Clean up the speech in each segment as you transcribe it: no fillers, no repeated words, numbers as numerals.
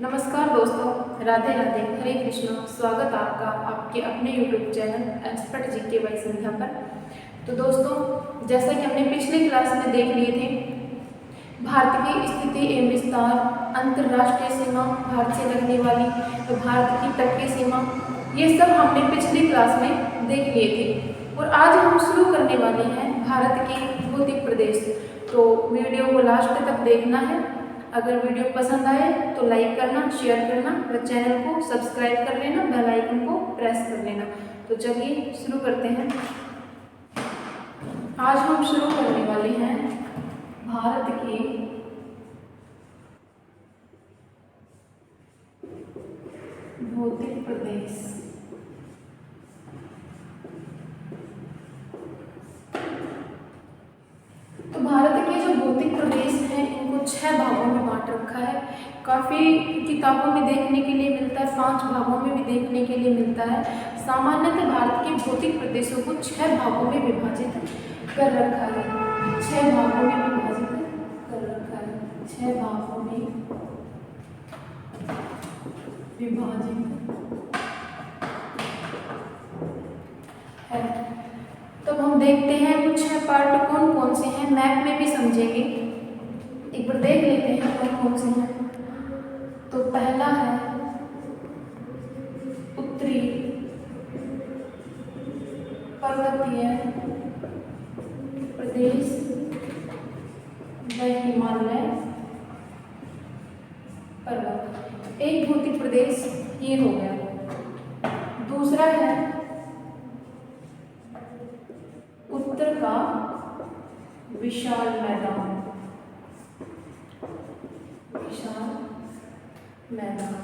नमस्कार दोस्तों, राधे राधे, हरे कृष्ण। स्वागत आपका आपके अपने YouTube channel expert GK by Sandhya पर। तो दोस्तों, जैसा कि हमने पिछले क्लास में देख लिए थे, भारत की स्थिति एवं विस्तार, अंतर्राष्ट्रीय सीमा, भारत से लगने वाली भारत की तटीय सीमा, ये सब हमने पिछली क्लास में देख लिए थे। और आज हम शुरू करने वाले हैं भारत के भौतिक प्रदेश। तो वीडियो को लास्ट तक देखना है। अगर वीडियो पसंद आए तो लाइक करना, शेयर करना और चैनल को सब्सक्राइब कर लेना, बेल आइकन को प्रेस कर लेना। तो चलिए शुरू करते हैं। आज हम शुरू करने वाले हैं भारत के भौतिक प्रदेश। तो भारत के जो भौतिक प्रदेश हैं इनको 6 भागों में बांट रखा है। काफ़ी किताबों में देखने के लिए मिलता है, 5 भागों में भी देखने के लिए मिलता है। सामान्यतः भारत के भौतिक प्रदेशों को 6 भागों में विभाजित कर रखा है। 6 भागों में विभाजित कर रखा है। 6 भागों में विभाजित है। तब हम देखते हैं कुछ 6 पार्ट कौन कौन से हैं, मैप में भी समझेंगे। एक बार देख लेते हैं कौन कौन से हैं। तो पहला है उत्तरी पर्वतीय प्रदेश व हिमालय पर्वत। एक भौतिक प्रदेश ये हो गया। दूसरा है उत्तर का विशाल मैदान। विशाल मैदान।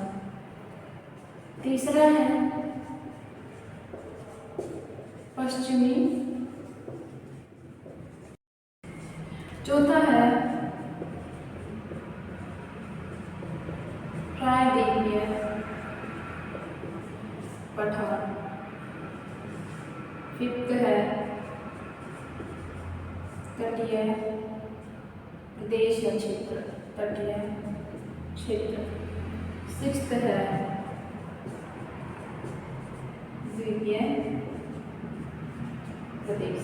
तीसरा है पश्चिमी। चौथा है प्रायद्वीपीय पठार। फिफ्थ है तटीय प्रदेश या क्षेत्र, तटीय क्षेत्र। सिक्स्थ है द्वीपीय प्रदेश।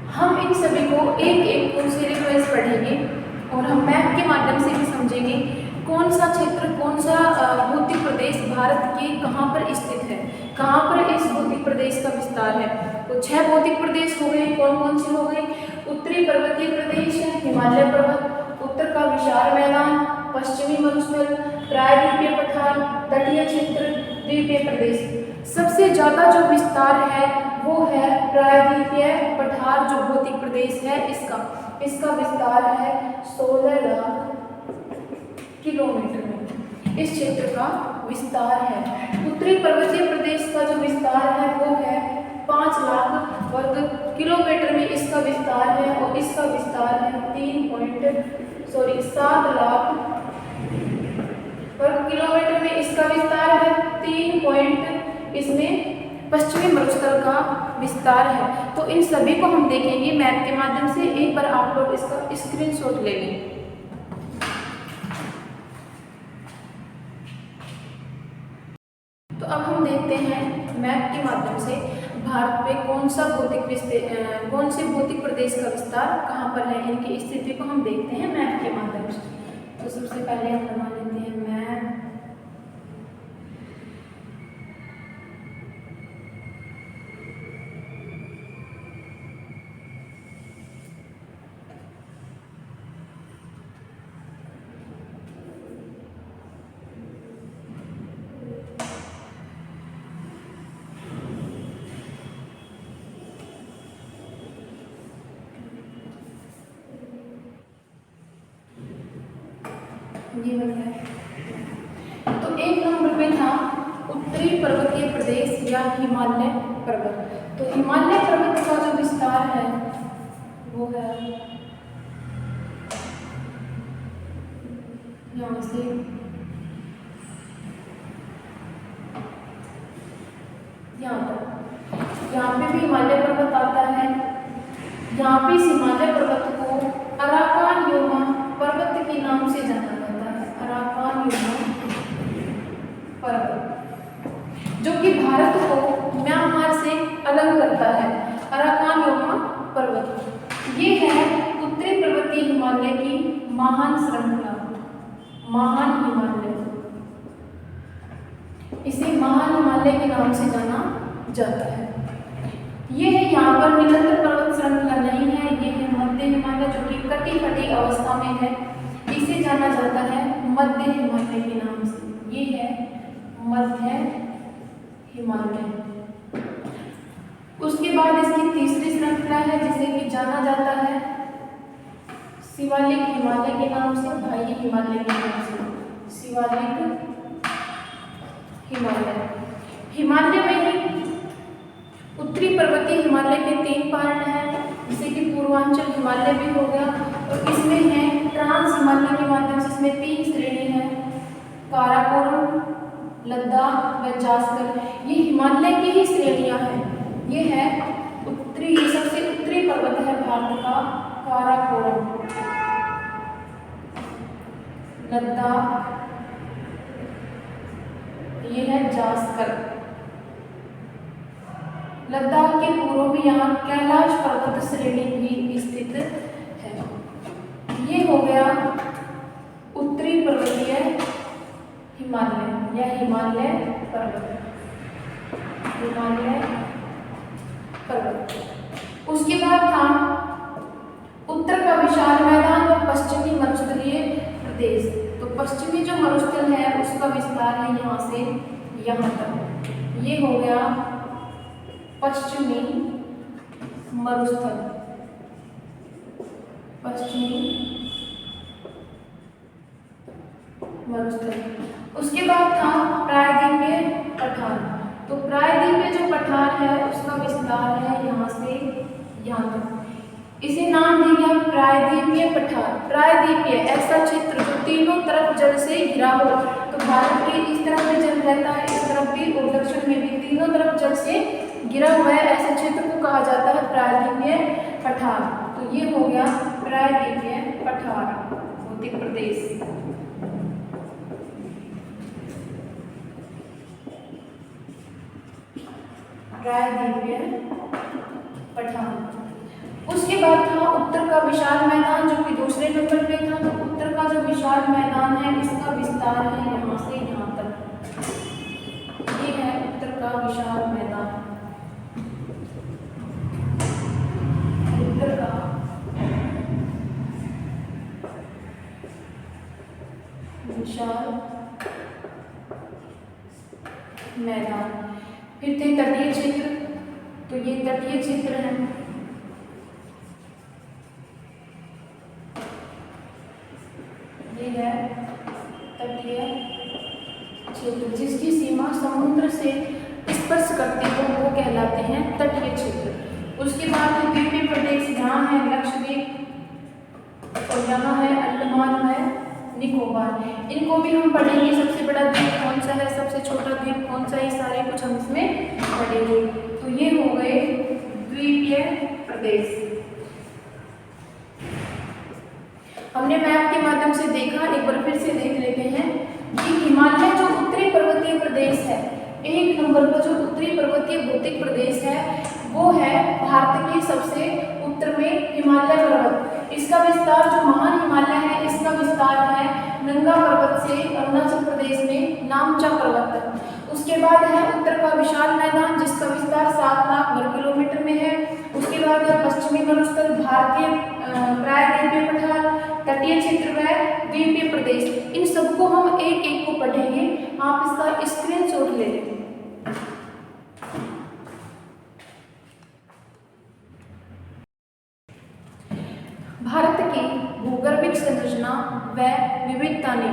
हम इन सभी को एक एक को सीरीज वाइज पढ़ेंगे और हम मैप के माध्यम से भी समझेंगे कौन सा क्षेत्र, कौन सा भौतिक प्रदेश भारत के कहाँ पर स्थित है, कहाँ पर इस भौतिक प्रदेश का विस्तार है। तो 6 भौतिक प्रदेश हो गए। कौन कौन से हो गए? उत्तरी पर्वतीय प्रदेश है, हिमालय पर्वत, उत्तर का विशाल मैदान, पश्चिमी मरुस्थल, प्रायद्वीपीय पठार, तटीय क्षेत्र, द्वीपीय प्रदेश। सबसे ज्यादा जो विस्तार है वो है प्रायद्वीपीय पठार। जो भौतिक प्रदेश है इसका विस्तार है 16 लाख किलोमीटर में। इस क्षेत्र का विस्तार है। उत्तरी पर्वतीय प्रदेश का जो विस्तार है वो है 5 लाख वर्ग किलोमीटर में इसका विस्तार है। और इसका विस्तार है 7 लाख वर्ग किलोमीटर में इसका विस्तार है। 3 इसमें पश्चिमी मरुस्थल का विस्तार है। तो इन सभी को हम देखेंगे मैप के माध्यम से। एक बार आप लोग इसका स्क्रीनशॉट ले लें। तो अब हम देखते हैं मैप के माध्यम से भारत में कौन से भौतिक प्रदेश का विस्तार कहाँ पर है। इनकी स्थिति को हम देखते हैं मैप के माध्यम से। तो सबसे पहले हम बना लेते हैं मैप। ये बन गया। तो 1 नंबर पे था उत्तरी पर्वतीय प्रदेश या हिमालय पर्वत। तो हिमालय पर्वत का जो विस्तार है वो है यहाँ से यहाँ तक। यहाँ पे भी हिमालय पर्वत आता है। यहाँ पे इस हिमालय पर्वत को अराकान योमा पर्वत के नाम से जाना जाता है। अराकान योमा पर्वत जो कि भारत को म्यांमार से अलग करता है, अराकान योमा पर्वत। ये है उत्तरी पर्वतीय हिमालय की महान श्रृंखला, महान हिमालय। इसे महान हिमालय के नाम से जाना जाता है। ये है यहाँ पर निरंतर पर्वत श्रृंखला नहीं है, ये है मध्य हिमालय जो कि कटी कटी अवस्था में है। इसे जाना जाता है मध्य हिमालय के नाम से। ये है मध्य हिमालय। उसके बाद इसकी तीसरी श्रृंखला है जिसे कि जाना जाता है शिवालिक हिमालय के नाम से, बाह्य हिमालय के नाम से, शिवालिक हिमालय। हिमालय में ही उत्तरी पर्वतीय हिमालय के 3 पार्ट हैं, जैसे कि पूर्वांचल हिमालय भी हो गया, और इसमें है ट्रांस हिमालय के माध्यम से इसमें 3 श्रेणी है, काराकोरम, लद्दाख व जास्कर। ये हिमालय की ही श्रेणियां हैं। ये है उत्तरी, ये सबसे उत्तरी पर्वत है भारत का काराकोरम, लद्दाख, ये है जास्कर। लद्दाख के पूर्व में यहाँ कैलाश पर्वत श्रेणी भी स्थित है। ये हो गया उत्तरी पर्वतीय हिमालय या हिमालय पर्वत, हिमालय पर्वत। उसके बाद था उत्तर का विशाल मैदान और पश्चिमी मरुस्थलीय प्रदेश। तो पश्चिमी जो मरुस्थल है उसका विस्तार है यहाँ से यहाँ तक। ये हो गया पश्चिमी मरुस्थल, पश्चिमी मरुस्थल। उसके बाद था प्रायद्वीपीय पठार। तो प्रायद्वीपीय जो पठार है उसका विस्तार है यहाँ से यहाँ तक। इसे नाम दिया गया प्रायद्वीपीय पठार। प्रायद्वीपीय ऐसा क्षेत्र जो तीनों तरफ जल से घिरा हो। तो भारत के इस तरफ भी जल रहता है, इस तरफ भी और दक्षिण में भी, तीनों तरफ जल से घिरा हुआ है, ऐसे क्षेत्र को कहा जाता है प्रायद्वीपीय पठार। तो ये हो गया प्रायद्वीपीय पठार, भौतिक प्रदेश। प्रायद्वीपीय पठार। उसके बाद था उत्तर का विशाल मैदान जो कि दूसरे नंबर पे था। तो उत्तर का जो विशाल मैदान है इसका विस्तार है यहाँ से यहाँ तक। ये है उत्तर का विशाल मैदान, उत्तर का विशाल मैदान। फिर थे तटीय क्षेत्र। तो ये तटीय क्षेत्र है, ये है तटीय क्षेत्र जिसकी सीमा समुद्र से स्पर्श करते हो वो कहलाते हैं तटीय क्षेत्र। उसके बाद द्वीपीय प्रदेश यहाँ है लक्षद्वीप और यहाँ है अंडमान है निकोबार। इनको भी हम पढ़ेंगे। सबसे बड़ा द्वीप कौन सा है, सबसे छोटा द्वीप कौन सा है, ये सारे कुछ हम इसमें पढ़ेंगे। तो ये हो गए द्वीपीय प्रदेश। हमने मैप के माध्यम से देखा, एक बार फिर से देख लेते हैं कि हिमालय जो उत्तरी पर्वतीय प्रदेश है, 1 नंबर का जो उत्तरी पर्वतीय भौतिक प्रदेश है वो है भारत के सबसे उत्तर में हिमालय पर्वत। इसका विस्तार जो महान हिमालय है इसका विस्तार है नंगा पर्वत से अरुणाचल प्रदेश में नामचा पर्वत तक। उसके बाद है उत्तर का विशाल मैदान जिसका विस्तार 7 लाख वर्ग किलोमीटर में है। उसके बाद है पश्चिमी मरुस्थल, भारतीय प्रायद्वीपीय पठार, तटीय क्षेत्र व द्वीपीय प्रदेश। इन सबको हम एक एक को पढ़ेंगे। आप इसका स्क्रीनशॉट ले लें। भारत की भूगर्भिक संरचना व विविधता ने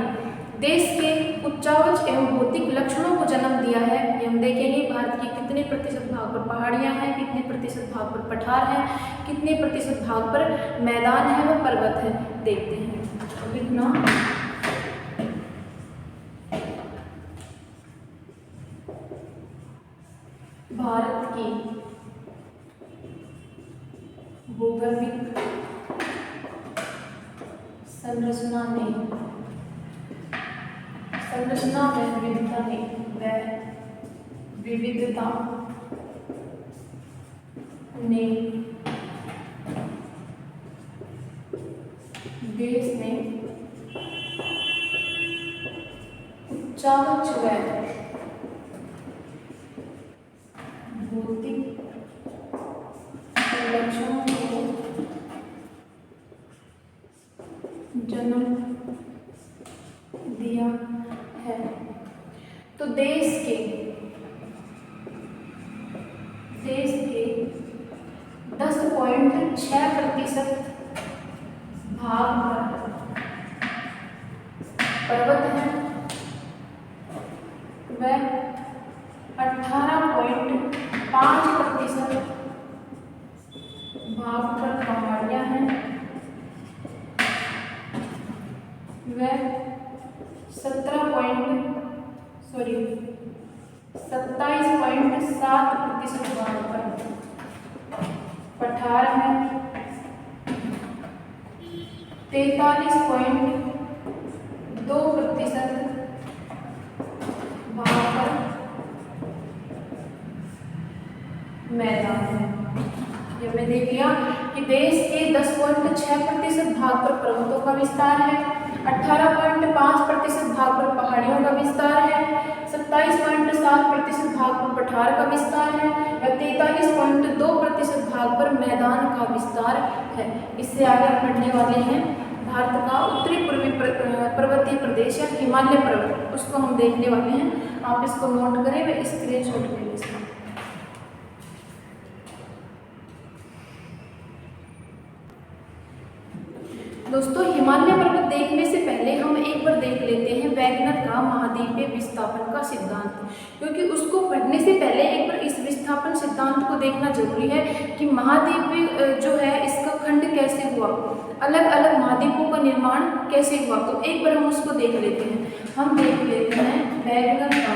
देश के उच्चावच एवं भौतिक लक्षणों को जन्म दिया है। ये हम देखेंगे भारत की कितने प्रतिशत भाग पर पहाड़ियां हैं, कितने प्रतिशत भाग पर पठार हैं, कितने प्रतिशत भाग पर मैदान है व पर्वत है, देखते हैं। तो कितना भारत की भूगर्भिक संरचना में विविधता ने व विविधता ने देश में उच्चावच व भौतिक लक्षणों को जन्म दिया है। तो देश के 10.6% भाग पर्वत है व 18.5% भाग पर पहाड़ियां हैं व 27.7% भाग पर पठार है। 43.2% भाग पर मैदान है। ये हमने देख लिया कि देश के 10.6% भाग पर पर्वतों का विस्तार है, 18.5% भाग पर पहाड़ियों का विस्तार है, 27.7% भाग पर पठार का विस्तार है, 43.2% भाग पर मैदान का विस्तार है। इससे आगे हम पढ़ने वाले हैं भारत का उत्तरी पूर्वी पर्वतीय प्रदेश या हिमालय पर्वत, उसको हम देखने वाले हैं। आप इसको नोट करें व स्क्रीनशॉट ले लें इसका। दोस्तों, हिमालय पर्वत देखने से पहले हम एक बार देख लेते हैं वैगनर का महाद्वीपीय विस्थापन का सिद्धांत, क्योंकि उसको पढ़ने से पहले एक बार इस विस्थापन सिद्धांत को देखना जरूरी है कि महाद्वीप जो है इसका खंड कैसे हुआ, अलग अलग महाद्वीपों का निर्माण कैसे हुआ। तो एक बार हम उसको देख लेते हैं। हम देख लेते हैं वैगनर का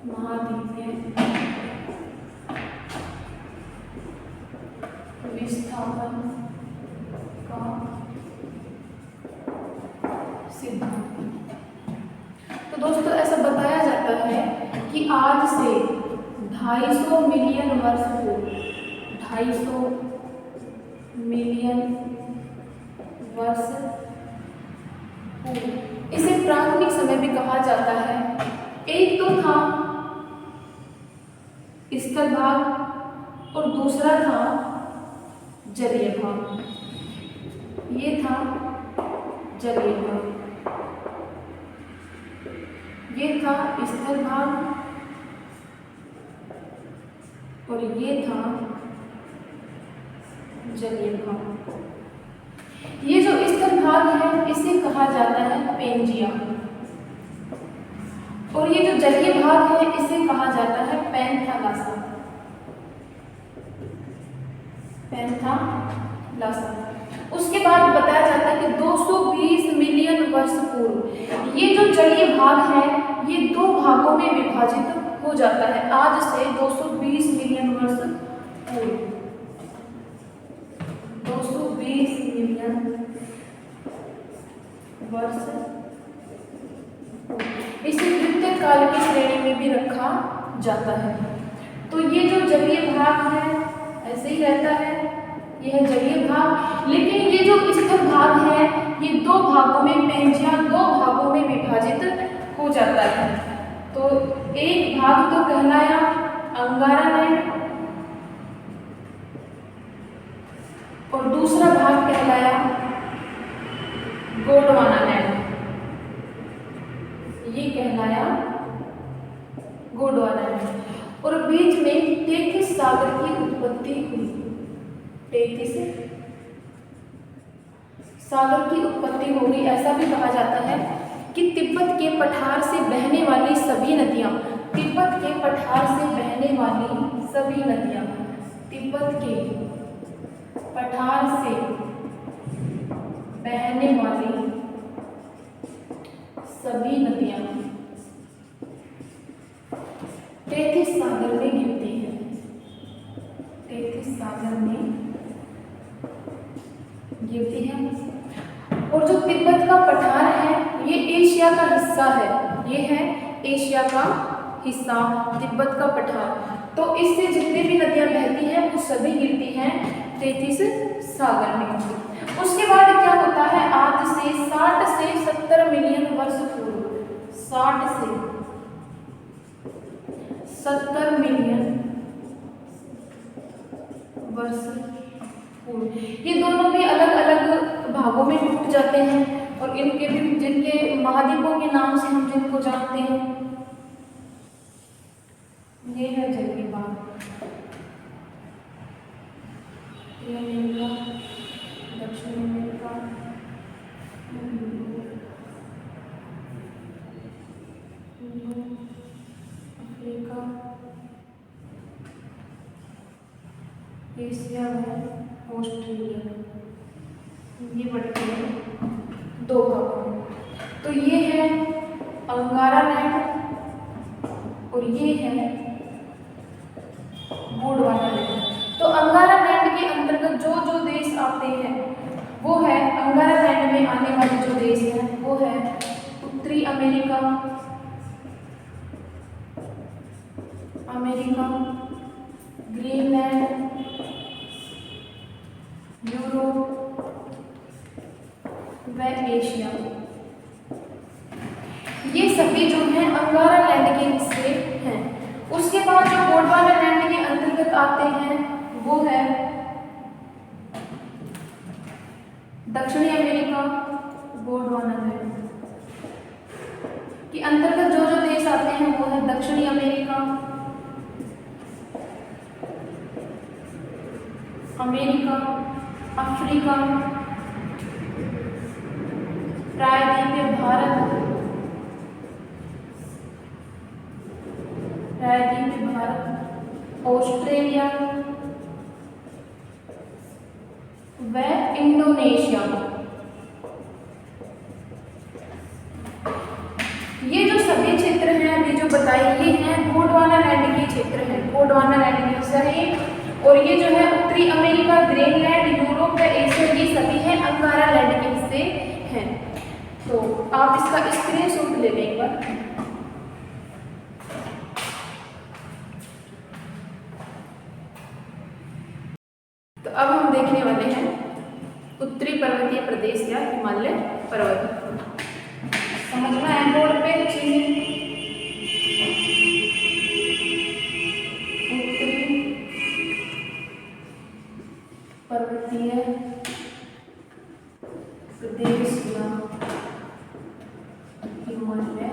महाद्वीपीय विस्थापन का सिद्धांत। तो दोस्तों, ऐसा बताया जाता है कि आज से 250 मिलियन वर्ष पूर्व, 250 मिलियन वर्ष पूर्व, इसे प्राथमिक समय भी कहा जाता है। एक तो था स्थल भाग और दूसरा था जलीय भाग। ये था जलीय भाग, ये था स्थल भाग और ये था जलीय भाग। ये जो स्थल भाग है इसे कहा जाता है पेंजिया और ये जो जलीय भाग है इसे कहा जाता है पैंथालासा। उसके बाद बताया जाता है कि 220 मिलियन वर्ष पूर्व ये जो जलीय भाग है ये दो भागों में विभाजित हो जाता है। आज से 220 मिलियन वर्ष पूर्व, 220 मिलियन वर्ष इसे द्वितीय काल की श्रेणी में भी रखा जाता है। तो ये जो जलीय भाग है ऐसे ही रहता है, यह जलीय भाग। लेकिन ये जो स्थल भाग है ये दो भागों में पेंजिया, दो भागों में विभाजित हो जाता है। तो एक भाग तो कहलाया अंगारालैंड और दूसरा भाग कहलाया गोंडवानालैंड। ये कहलाया गोंडवानालैंड और बीच में टेथिस सागर की उत्पत्ति हुई। टेथिस सागर की उत्पत्ति हो गई। ऐसा भी कहा जाता है कि तिब्बत के पठार से बहने वाली सभी नदियां, तिब्बत के पठार से बहने वाली सभी नदियां, तिब्बत के पठार से बहने वाली सभी नदियां टेथिस सागर में गिरती हैं, टेथिस सागर में गिरती है। और जो तिब्बत का पठार है ये एशिया का हिस्सा है, ये है एशिया का हिस्सा तिब्बत का पठार। तो इससे जितनी भी नदियां बहती हैं वो सभी गिरती हैं तैतीस सागर में। उसके बाद क्या होता है, आज से 60 से 70 मिलियन वर्ष पूर्व, 60 से 70 मिलियन वर्ष पूर्व ये दोनों भी अलग अलग भागों में टूट जाते हैं और इनके भी जिनके महाद्वीपों के नाम से हम जिनको जानते हैं, ये है जंगली बाघ, अमेरिका, दक्षिण अमेरिका, अफ्रीका, एशिया में ऑस्ट्रेलिया, ये बढ़ते हैं 2 भागों में। तो ये है अंगारा लैंड और ये है गोंडवाना लैंड। तो अंगारा लैंड के अंतर्गत जो जो देश आते हैं वो है, अंगारा लैंड में आने वाले जो देश हैं वो है उत्तरी अमेरिका, ग्रीनलैंड, यूरोप व एशिया। ये सभी जो हैं अंगारा लैंड के हिस्से हैं। उसके बाद जो गोंडवाना लैंड के अंतर्गत आते हैं वो है दक्षिणी अमेरिका, गोंडवाना लैंड के अंतर्गत जो जो देश आते हैं वो है दक्षिणी अमेरिका, अफ्रीका, प्रायद्वीपीय भारत, ऑस्ट्रेलिया व इंडोनेशिया। ये जो सभी क्षेत्र हैं अभी जो बताए ये हैं गोंडवाना लैंड के क्षेत्र हैं, गोंडवाना लैंड के हिस्सा है। और ये जो है उत्तरी अमेरिका, ग्रीनलैंड, यूरोप व एशिया, ये सभी हैं अंगारा लैंड के हिस्से हैं। तो आप इसका स्क्रीनशॉट ले लें एक बार। तो अब हम देखने वाले हैं उत्तरी पर्वतीय प्रदेश या हिमालय पर्वत। समझना है बोर्ड पे चीजें। उत्तरी पर्वतीय प्रदेश या हिमालय।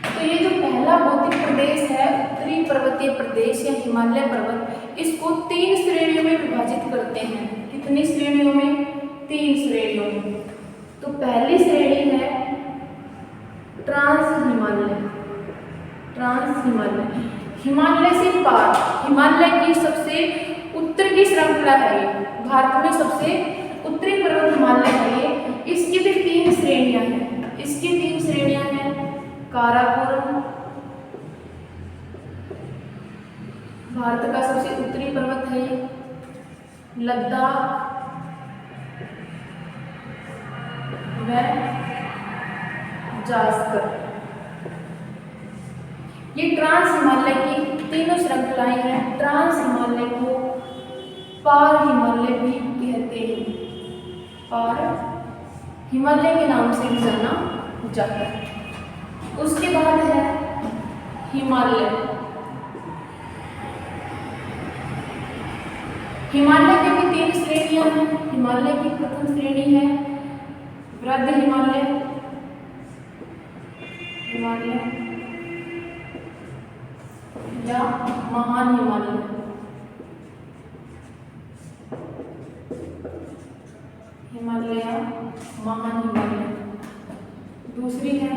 तो ये जो पहला भौतिक प्रदेश है उत्तरी पर्वतीय प्रदेश या हिमालय पर्वत, इसको 3 श्रेणियों में विभाजित करते हैं। कितनी श्रेणियों में? 3 श्रेणियों में। तो पहली श्रेणी है ट्रांस हिमालय, हिमालय से पार, हिमालय की सबसे उत्तर की श्रृंखला है ये, भारत में सबसे उत्तरी पर्वत हिमालय है ये। इसकी भी 3 श्रेणियां हैं, इसकी 3 श्रेणियां हैं काराकोरम, भारत का सबसे उत्तरी पर्वत है ये, लद्दाख व जास्कर। ये ट्रांस हिमालय की तीनों श्रृंखलाएं हैं। ट्रांस हिमालय को पार हिमालय भी कहते हैं, पार हिमालय के नाम से भी जाना जाता है। उसके बाद है हिमालय। हिमालय की भी 3 श्रेणियां हैं। हिमालय की प्रथम श्रेणी है वृद्ध हिमालय, या महान हिमालय। महान हिमालय। दूसरी है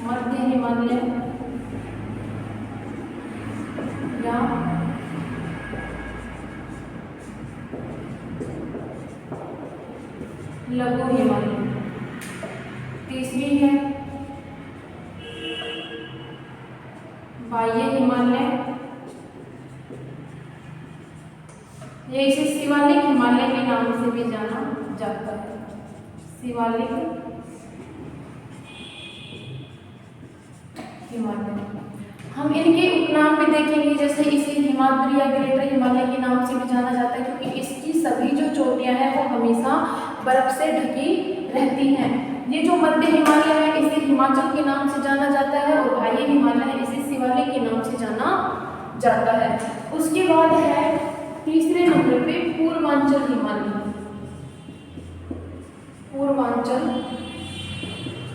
मध्य हिमालय या लघु हिमालय। तीसरी है बाह्य हिमालय ये इसे शिवालिक हिमालय के नाम से भी जाना जाता है। शिवालिक हिमालय। हम इनके उपनाम भी देखेंगे, जैसे इसे हिमाद्री या ग्रेटर हिमालय के नाम से भी जाना जाता है, क्योंकि इसकी सभी जो चोटियां हैं वो हमेशा बर्फ से ढकी रहती हैं। ये जो मध्य हिमालय है इसे हिमाचल के नाम से जाना जाता है, और बाह्य हिमालय है इसे शिवालिक के नाम से जाना जाता है। उसके बाद है तीसरे नंबर पे पूर्वांचल हिमालय। पूर्वांचल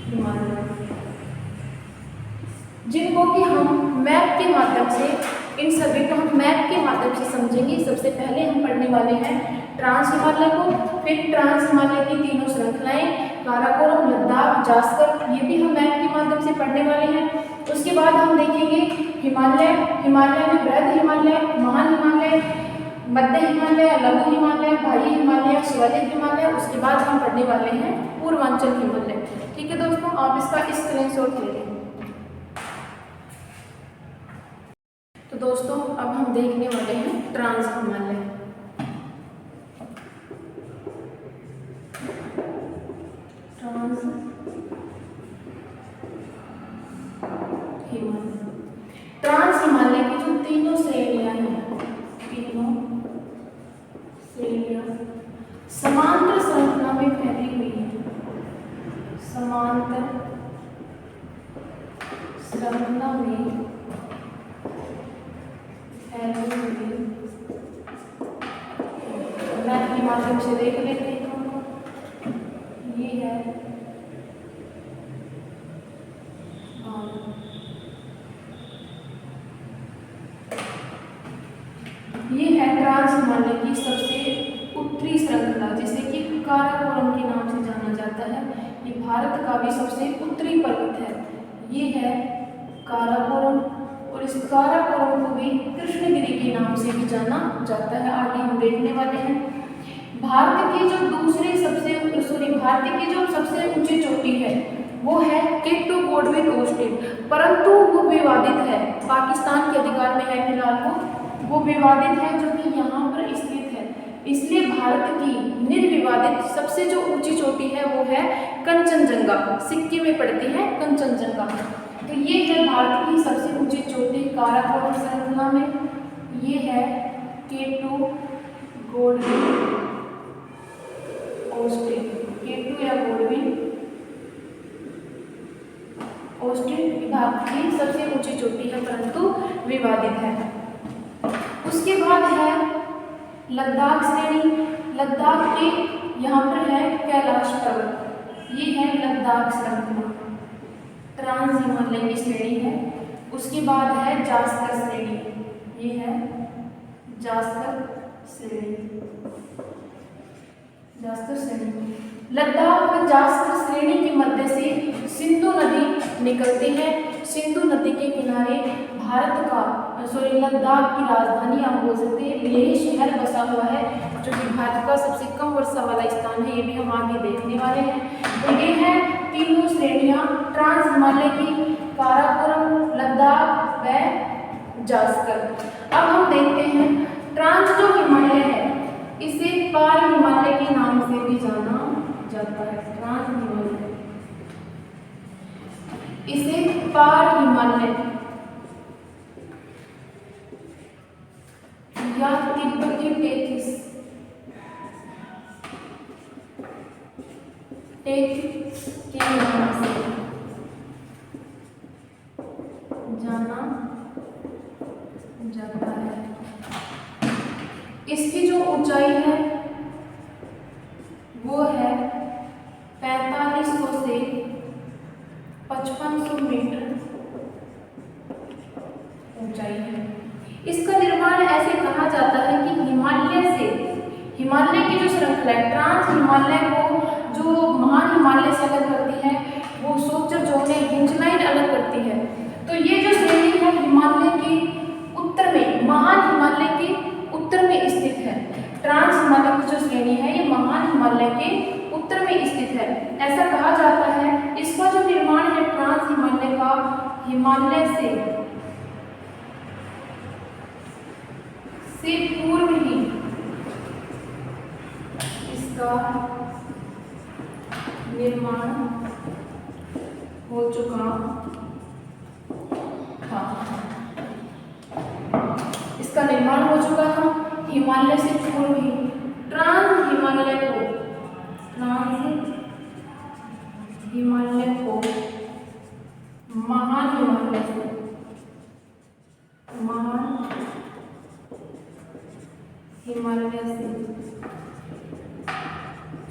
हिमालय, जिनको कि हम मैप के माध्यम से, इन सभी को हम मैप के माध्यम से समझेंगे। सबसे पहले हम पढ़ने वाले हैं ट्रांस हिमालय को, फिर ट्रांस हिमालय की तीनों श्रृंखलाएं, काराकोरम, लद्दाख, जास्कर, ये भी हम मैप के माध्यम से पढ़ने वाले हैं। उसके बाद हम देखेंगे हिमालय, हिमालय में बृहद हिमालय, महान हिमालय, मध्य हिमालय, लघु हिमालय, बाह्य हिमालय, शिवालिक हिमालय। उसके बाद हम पढ़ने वाले हैं पूर्वांचल हिमालय। ठीक है दोस्तों, आप इसका स्क्रीनशॉट ले लें। तो दोस्तों अब हम देखने वाले हैं trans Himalaya. Trans Himalaya, trans Himalaya की जो तीनों श्रेणियां हैं, तीनों श्रेणियां समांतर श्रृंखला में फैली हुई है। समांतर श्रृंखला में फैली हुई, मैप के माध्यम से देख लेते हैं। ये है ट्रांस हिमालय की सबसे उत्तरी श्रृंखला, जिसे कि काराकोरम के नाम से जाना जाता है। ये भारत का भी सबसे उत्तरी पर्वत है। ये है काराकोरम, और इस काराकोरम को भी कृष्णगिरी के नाम से भी जाना जाता है। आगे हम देखने वाले हैं भारत की जो सबसे ऊंची चोटी है वो है केटू गोडविन ऑस्टिन, परंतु वो विवादित है, पाकिस्तान के अधिकार में है फिलहाल, वो विवादित है, जो कि यहाँ पर स्थित है। इसलिए भारत की निर्विवादित सबसे जो ऊंची चोटी है वो है कंचनजंगा, सिक्किम में पड़ती है कंचनजंगा। तो ये है भारत की सबसे ऊंची चोटी काराकोरम श्रृंखला में। ये है केटू गोडविन ऑस्टिन, केटू या गोडविन ऑस्टिन भारत की सबसे ऊंची चोटी है, परंतु विवादित है। उसके बाद है लद्दाख श्रेणी। लद्दाख के यहाँ पर है कैलाश पर्वत, ये है लद्दाख श्रृंखला, ट्रांस हिमालय की श्रेणी है। उसके बाद है जास्कर श्रेणी, ये है जास्कर श्रेणी, जास्कर श्रेणी। लद्दाख व जास्कर श्रेणी के मध्य से सिंधु नदी निकलती है। सिंधु नदी के किनारे लद्दाख की राजधानी आप बोल सकते हैं, यही शहर बसा हुआ है, जो कि भारत का सबसे कम वर्षा वाला स्थान है। ये भी हम आगे देखने वाले हैं। तो ये है तीनों श्रेणियां ट्रांस हिमालय की, काराकोरम, लद्दाख व जास्कर। अब हम देखते हैं ट्रांस जो हिमालय है इसे पार हिमालय के नाम से भी जाना जाता है। ट्रांस हिमालय, इसे पार हिमालय या तिब्बती टेथिस के नाम से जाना जाता है। इसकी जो ऊंचाई है वो है 4500 से 5500 मीटर ऊंचाई है। इसका निर्माण ऐसे कहा जाता है कि हिमालय की जो श्रृंखला है, ट्रांस हिमालय को जो महान हिमालय से अलग करती है वो सोक्चर जोन हिंजलाइन अलग करती है। तो ये जो श्रेणी है हिमालय के उत्तर में, महान हिमालय के उत्तर में स्थित है। ट्रांस हिमालय की जो श्रेणी है ये महान हिमालय के उत्तर में स्थित है, ऐसा कहा जाता है। इसका जो निर्माण है ट्रांस हिमालय का, हिमालय से पूर्व ही इसका निर्माण हो चुका था। इसका निर्माण हो चुका था हिमालय से पूर्व ही। ट्रांस हिमालय को महान हिमालय से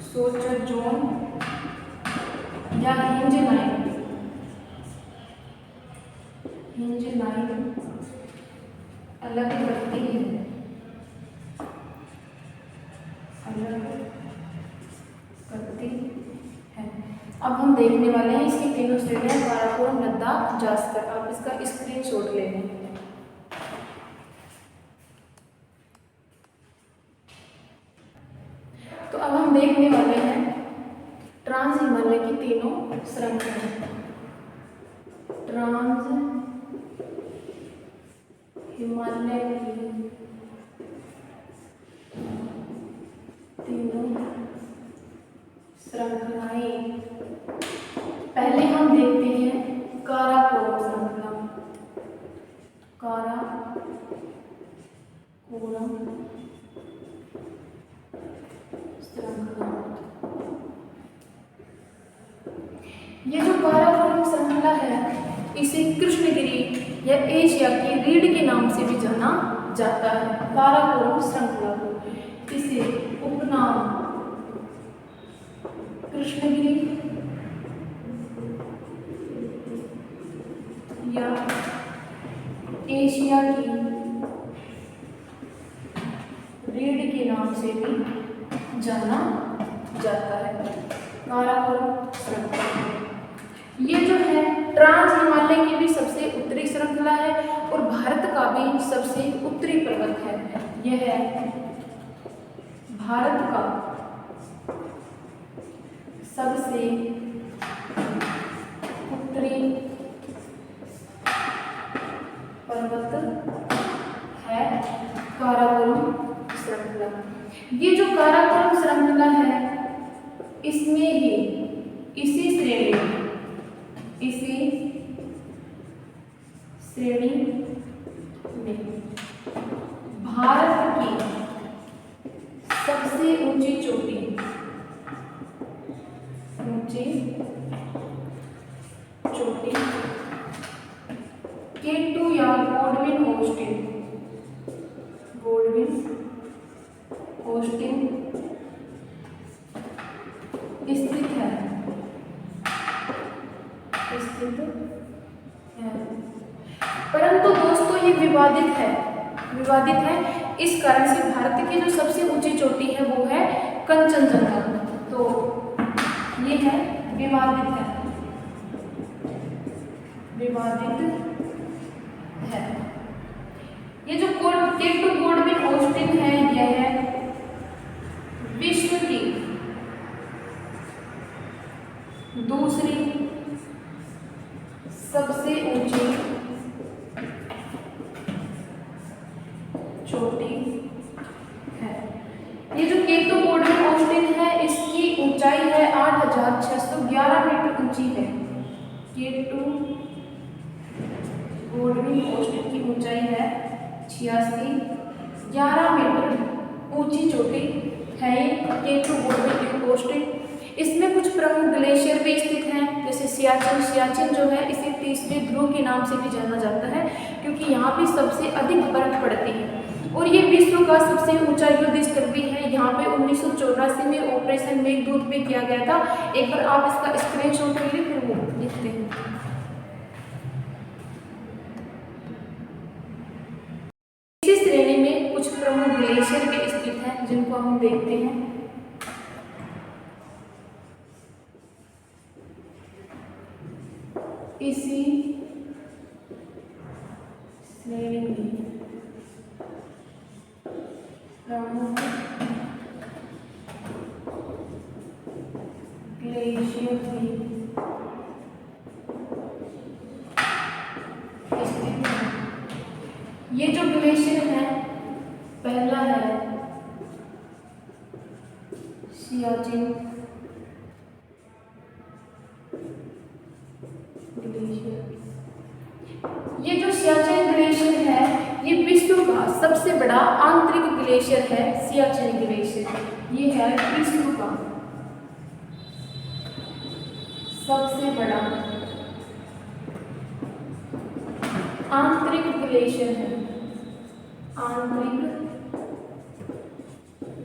सोचर जोन या हिंज लाइन अलग करती है। अब हम देखने वाले हैं इसकी तीनों श्रेणियां, काराकोरम, लद्दाख, जास्कर। आप इसका स्क्रीनशॉट ले लें। तो अब हम देखने वाले हैं ट्रांस हिमालय की तीनों श्रृंखलाएं। ट्रांस हिमालय की तीनों श्रृंखलाएं। पहले हम देखते हैं काराकोरम श्रृंखला। ये जो काराकोरम श्रृंखला है इसे कृष्णगिरी या एशिया की रीढ़ के नाम से भी जाना जाता है। काराकोरम श्रृंखला को इसे उपनाम कृष्णगिरी या एशिया की रीढ़ के नाम से भी जाना जाता है। काराकोरम श्रृंखला ये जो है ट्रांस हिमालय की भी सबसे उत्तरी श्रृंखला है और भारत का भी सबसे उत्तरी पर्वत है। यह है भारत का सबसे उत्तरी पर्वत है काराकोरम श्रृंखला। ये जो काराकोरम श्रृंखला है इसमें ही इसी श्रेणी में भारत की सबसे ऊंची चोटी K2 या गोडविन ऑस्टिन स्थित है। परंतु दोस्तों ये विवादित है। इस कारण से भारत की जो सबसे ऊंची चोटी है वो है कंचनजंगा। तो ये है विवादित है। ये जो K2 गोडविन ऑस्टिन है यह है विश्व की दूसरी सबसे ऊंची चोटी है। ये जो K2 गोडविन ऑस्टिन है इसकी ऊंचाई है 8,611 मीटर ऊंची है। K2 गोडविन ऑस्टिन की ऊंचाई है 86,11 मीटर ऊंची चोटी है K2 गोडविन ऑस्टिन। इसमें कुछ प्रमुख ग्लेशियर भी स्थित हैं, जैसे सियाचिन जो है इसे तीसरे ध्रुव के नाम से भी जाना जाता है क्योंकि यहाँ पे सबसे अधिक बर्फ पड़ती है। और ये विश्व का सबसे ऊंचा युद्ध स्थल भी है। यहाँ पे 1984 में ऑपरेशन मेघदूत भी किया गया था। एक बार आप इसका स्क्रीनशॉट ले लीजिए फिर वो लिखते हैं। इसी श्रेणी में कुछ प्रमुख ग्लेशियर भी स्थित हैं जिनको हम देखते हैं। इसी श्रेणी में प्रमुख ग्लेशियर भी स्थित है। ये जो ग्लेशियर है पहला है सियाचिन ग्लेशियर। ये जो सियाचिन ग्लेशियर है ये विश्व का सबसे बड़ा आंतरिक ग्लेशियर है। सियाचिन ग्लेशियर ये है विश्व का सबसे बड़ा आंतरिक ग्लेशियर है। आंतरिक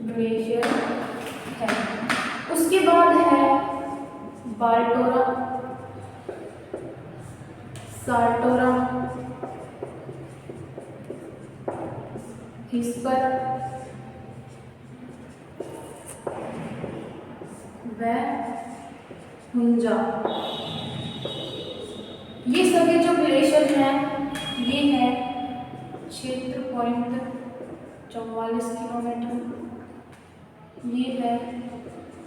ग्लेशियर है। उसके बाद है बाल्टोरा, साल्टोरा, हिस्पर व हुंजा। ये सभी जो ग्लेशियर हैं ये है क्षेत्र 44 किलोमीटर, ये है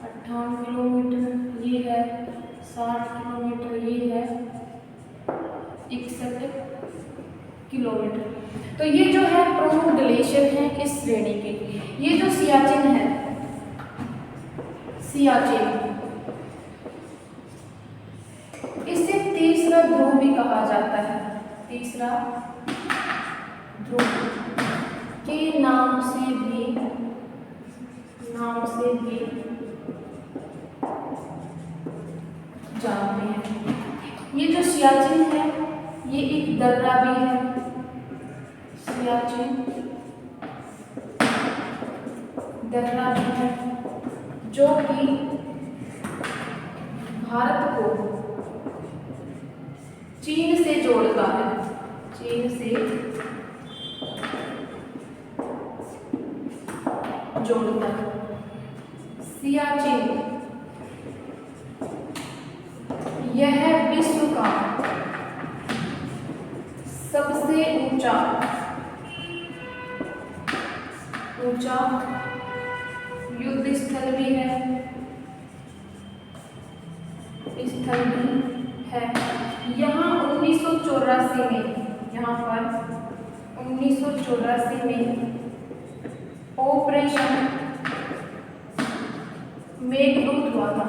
58 किलोमीटर, ये है 60 किलोमीटर, ये है 61 किलोमीटर। तो ये जो है प्रमुख ग्लेशियर हैं इस श्रेणी के। ये जो सियाचिन है, सियाचिन, इसे तीसरा ध्रुव भी कहा जाता है। तीसरा ध्रुव के नाम से भी जानते हैं। ये जो सियाचिन है ये एक दर्रा भी है। सियाचिन दर्रा भी है जो कि भारत को चीन से जोड़ता है। चीन से जोड़ता है। सियाचिन यह विश्व का सबसे ऊंचा युद्ध स्थल भी है। यहाँ 1984 में, यहाँ पर 1984 में ऑपरेशन मेघदूत हुआ था।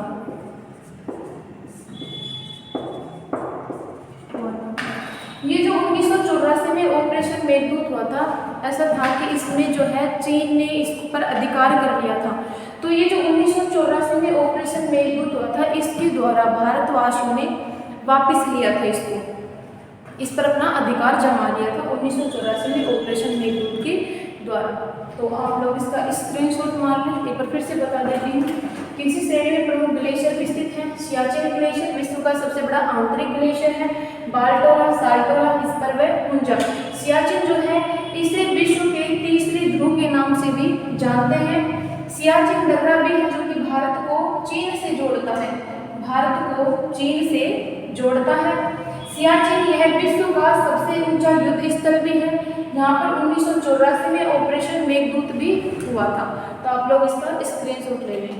ये जो 1984 में ऑपरेशन मेघदूत हुआ था, ऐसा था कि इसमें जो है चीन ने इस पर अधिकार कर लिया था। तो ये जो 1984 में ऑपरेशन मेघदूत हुआ था, इसके द्वारा भारतवासियों ने वापस लिया था इसको, इस पर अपना अधिकार जमा लिया था 1984 में ऑपरेशन मेघदूत के द्वारा। तो आप लोग इसका स्क्रीनशॉट मार लें। एक बार फिर से बता देती हूँ कि इसी श्रेणी में प्रमुख ग्लेशियर स्थित है। सियाचिन ग्लेशियर विश्व का सबसे बड़ा आंतरिक ग्लेशियर है। बाल्टोरा, साल्टोरा, हिस्पर व हुंजा। सियाचिन जो है इसे विश्व के तीसरे ध्रुव के नाम से भी जानते हैं। सियाचिन दर्रा भी है जो कि भारत को चीन से जोड़ता है। भारत को चीन से जोड़ता है। सियाचिन यह विश्व का सबसे ऊंचा युद्ध स्थल भी है। यहाँ पर 1984 में ऑपरेशन मेघदूत भी हुआ था। तो आप लोग इसका स्क्रीनशॉट ले लें।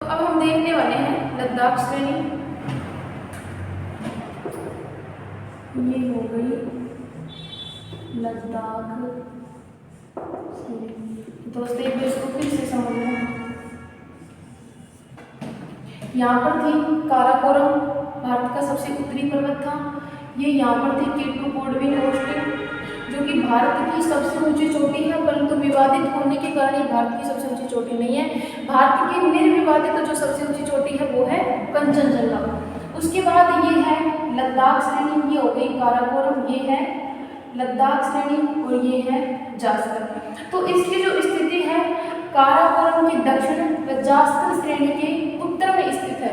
तो अब हम देखने वाले हैं लद्दाख श्रेणी। ये हो गई लद्दाख श्रेणी। दोस्तों एक इसको फिर से समझ लें। यहाँ पर थी काराकोरम, भारत का सबसे उत्तरी पर्वत था। ये यहाँ पर थी केटू कोडविन ऑस्टिन जो कि भारत की सबसे ऊंची चोटी है, परंतु विवादित होने के कारण ये भारत की सबसे ऊंची चोटी नहीं है। भारत की निर्विवादित जो सबसे ऊंची चोटी है वो है कंचनजंगा। उसके बाद ये है लद्दाख श्रेणी, ये हो गई काराकोरम, ये है लद्दाख श्रेणी और ये है जास्कर। तो इसकी जो स्थिति है काराकोरम के दक्षिण व जास्कर श्रेणी के उत्तर में स्थित है।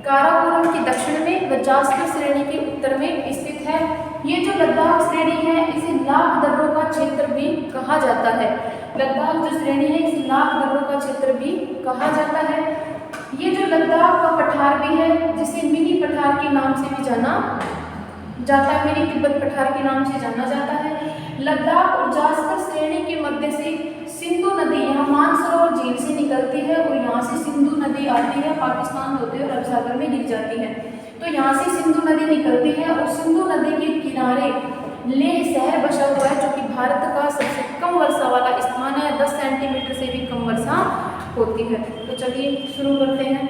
काराकोरम के दक्षिण में व जास्कर श्रेणी के उत्तर में स्थित है। ये जो लद्दाख श्रेणी है इसे लाख दर्रों का क्षेत्र भी कहा जाता है। लद्दाख जो श्रेणी है इसे लाख दर्रों का क्षेत्र भी कहा जाता है। ये जो लद्दाख का पठार भी है जिसे मिनी पठार के नाम से भी जाना जाता है, मिनी तिब्बत पठार के नाम से जाना जाता है। लद्दाख और जास्कर श्रेणी के मध्य से सिंधु नदी यहाँ मानसरोवर झील से निकलती है और यहाँ से सिंधु नदी आती है, पाकिस्तान होते हुए अरब सागर में गिर जाती है। तो यहाँ से सिंधु नदी निकलती है और सिंधु नदी के किनारे लेह शहर बसा हुआ है जो कि भारत का सबसे कम वर्षा वाला स्थान है, 10 सेंटीमीटर से भी कम वर्षा होती है। तो चलिए शुरू करते हैं।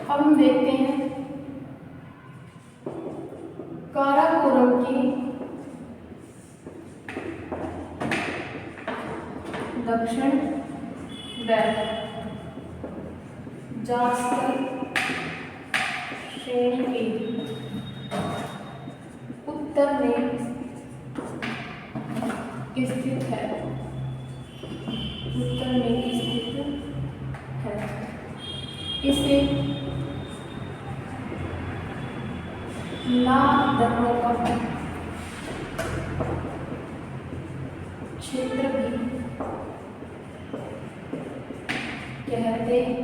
अब हम देखते हैं काराकोरम की दक्षिण वैल जास्कर श्रेणी के उत्तर में स्थित है, उत्तर में स्थित है। इसे लाल दर्रों का क्षेत्र भी कहते हैं।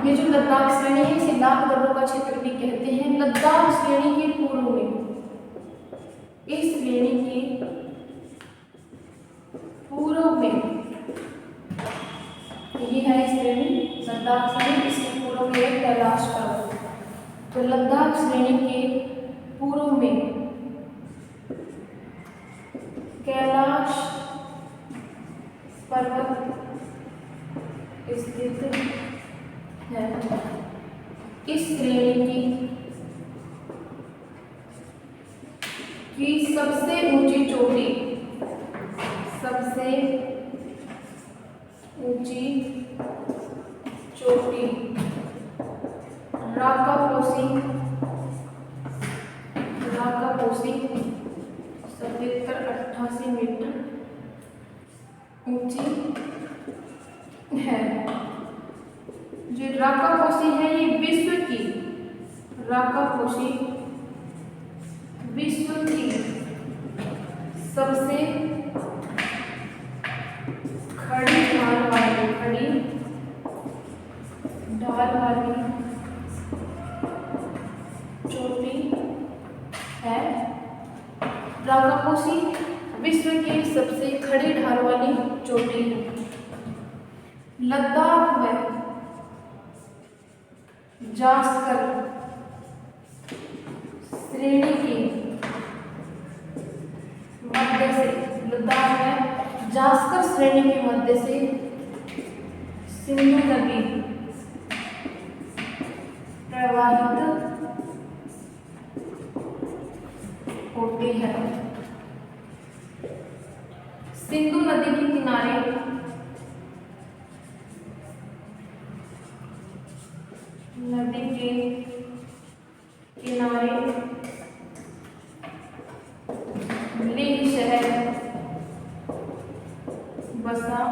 ये जो लद्दाख श्रेणी है इसे लाल दर्रों का क्षेत्र भी कहते हैं। लद्दाख श्रेणी के पूर्व में, इस श्रेणी के पूर्व में, ये है श्रेणी लद्दाख श्रेणी, इसके पूर्व में कैलाश पर्वत। तो लद्दाख श्रेणी के पूर्व में कैलाश पर्वत स्थित है। इस श्रेणी की सबसे ऊंची चोटी, सबसे ऊंची चोटी राकापोसी 77-88 मीटर ऊंची है। जो राकापोसी है ये विश्व की सबसे खड़ी ढाल वाली चोटी है। राकापोसी विश्व की सबसे खड़ी ढाल वाली चोटी है। लद्दाख में जास्कर श्रेणी के मध्य से, लद्दाख में जास्कर श्रेणी के मध्य से सिंधु नदी प्रवाहित होती है। सिंधु नदी के किनारे लेह शहर बसा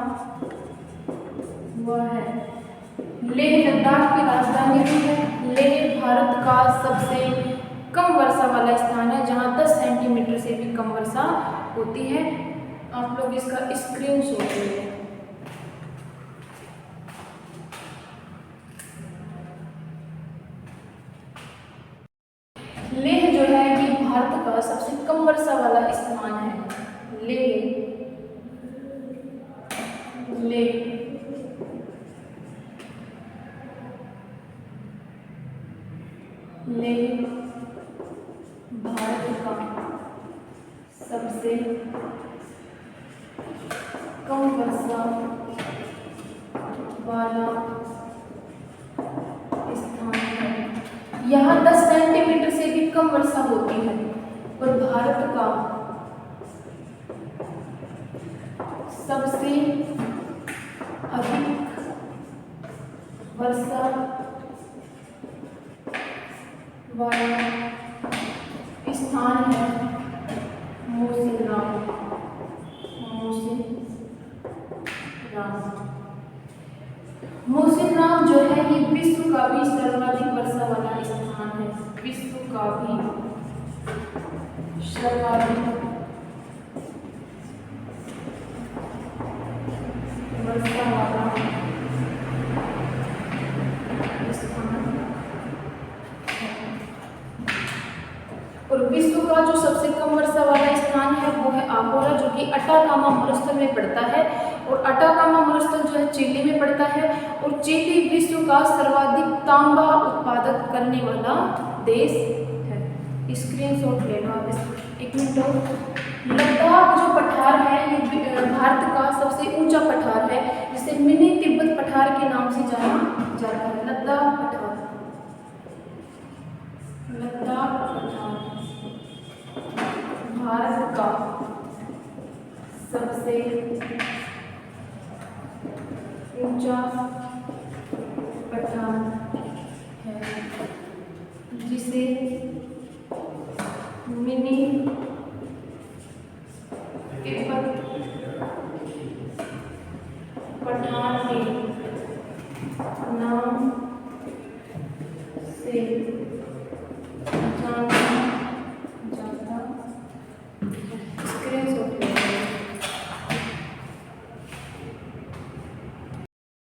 हुआ है। लेह लद्दाख की राजधानी भी है। लेह भारत का सबसे कम वर्षा वाला स्थान है जहां 10 सेंटीमीटर से भी कम वर्षा होती है। आप लोग इसका स्क्रीनशॉट ले लें। लेह जो है ये भारत का सबसे कम वर्षा वाला स्थान है। लेह भारत का सबसे कम वर्षा वाला स्थान है। यहाँ 10 सेंटीमीटर से भी कम वर्षा होती है और भारत का सबसे अधिक वर्षा वाला स्थान है मोसिनराम। मोसिनराम जो है ये विश्व का भी सर्वाधिक वर्षा वाला स्थान है। विश्व का भी सर्वाधिक वर्षा वाला स्थान और विश्व का जो सबसे कम वर्षा वाला स्थान है वो है आकोरा, जो कि अटाकामा मरुस्थल में पड़ता है। और अटाकामा मरुस्थल जो है चिली में पड़ता है और चीन विश्व का सर्वाधिक तांबा उत्पादक करने वाला देश है। स्क्रीनशॉट ले लो आप इस, एक मिनट और। लद्दाख जो पठार है ये भारत का सबसे ऊंचा पठार है, जिसे मिनी तिब्बत पठार के नाम से जाना जाता है। लद्दाख पठार, लद्दाख पठार भारत का सबसे ऊंचा पठार है, जिसे मिनी तिब्बत पठार के नाम से जाना जाता। स्क्रीनशॉट ले लो।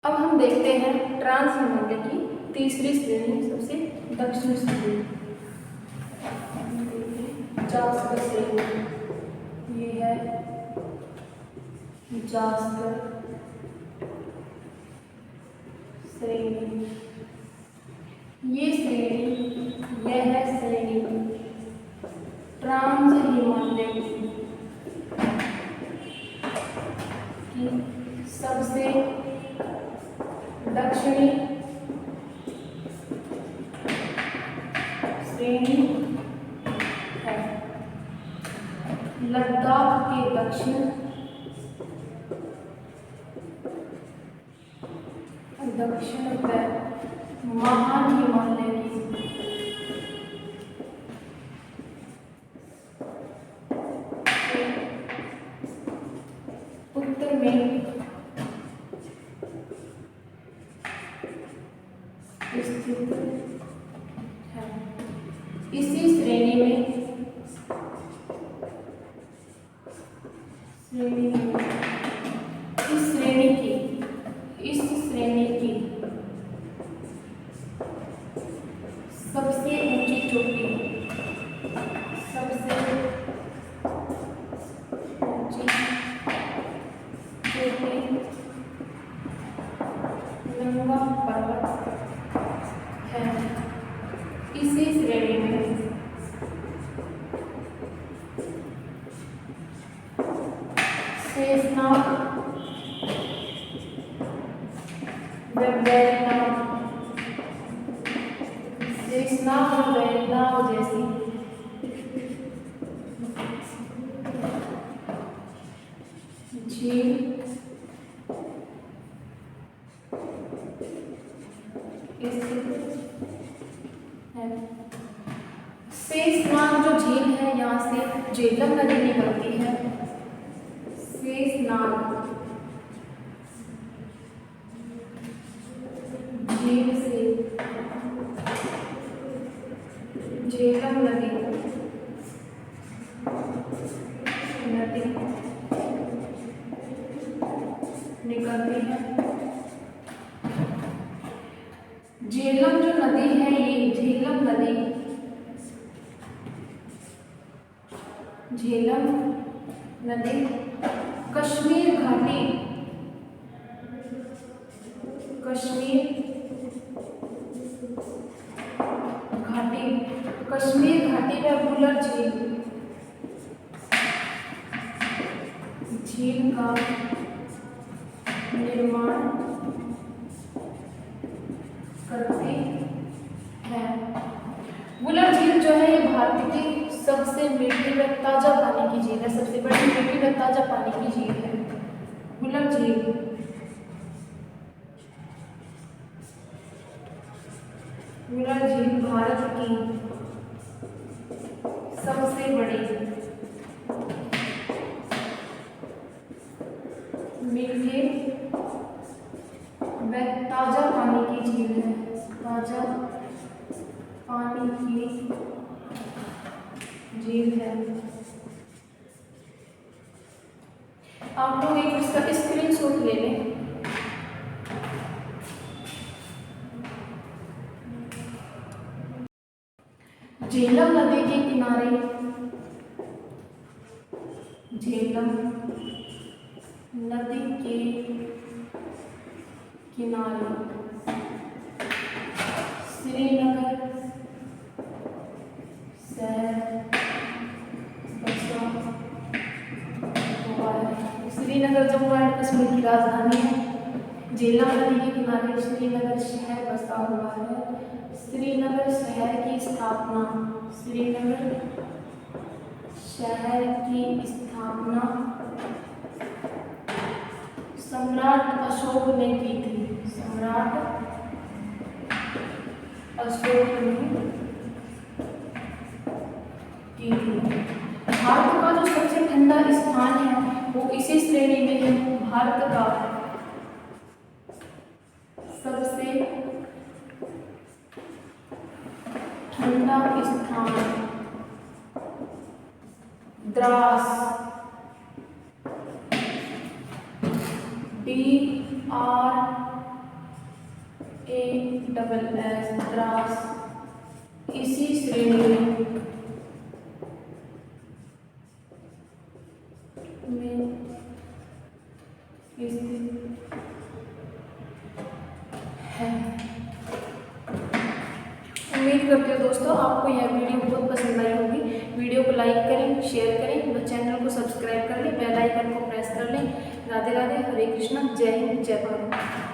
अब हम देखते हैं ट्रांस हिमालय की तीसरी श्रेणी, सबसे दक्षिण श्रेणी, जास्कर श्रेणी। ये है जास्कर श्रेणी। ये श्रेणी, यह है श्रेणी ट्रांस हिमालय की सबसे दक्षिणी श्रेणी है। लद्दाख के दक्षिण में महान हिमालय की उत्तर में स्थित है। इसी श्रेणी में इस श्रेणी की सबसे ऊंची चोटी, सबसे ऊंची चोटी नंगा पर्वत है। इसी श्रेणी में शेषनाग और वैद्यनाथ जैसी झील स्थित है। शेषनाग जो झील है, यहाँ से झेलम नदी निकलती है। शेषनाग झील से झेलम नदी निकलती है। झेलम जो नदी है, ये झेलम नदी, झेलम नदी कश्मीर घाटी, कश्मीर घाटी में बुलर झील का निर्माण करती है। बुलर झील जो है, ये भारत की सबसे मीठी व ताजा पानी की झील है, सबसे बड़ी मीठी व ताजा पानी की झील है बुलर झील। बुलर झील भारत की सबसे बड़ी मीठे व ताजा पानी की झील है, ताजा पानी की झील है। आप लोग एक इसका स्क्रीनशॉट ले लें। झेलम नदी के किनारे, झेलम नदी के किनारे श्रीनगर शहर बसा हुआ है। श्रीनगर जम्मू एंड कश्मीर की राजधानी है। झेलम नदी के किनारे श्रीनगर शहर बसा हुआ है। श्रीनगर शहर की स्थापना, श्रीनगर शहर की स्थापना सम्राट अशोक ने की थी। सम्राट अशोक ने की थी। भारत का जो सबसे ठंडा स्थान है वो इसी श्रेणी में है। भारत का सबसे ठंडा स्थान द्रास, DRAS द्रास इसी श्रेणी में स्थित है। उम्मीद करती हूँ दोस्तों आपको यह वीडियो बहुत पसंद आई होगी। वीडियो को लाइक करें, शेयर करें, चैनल को सब्सक्राइब कर लें, बेल आइकन को प्रेस कर लें। राधे राधे, हरे कृष्णा, जय हिंद, जय भारत।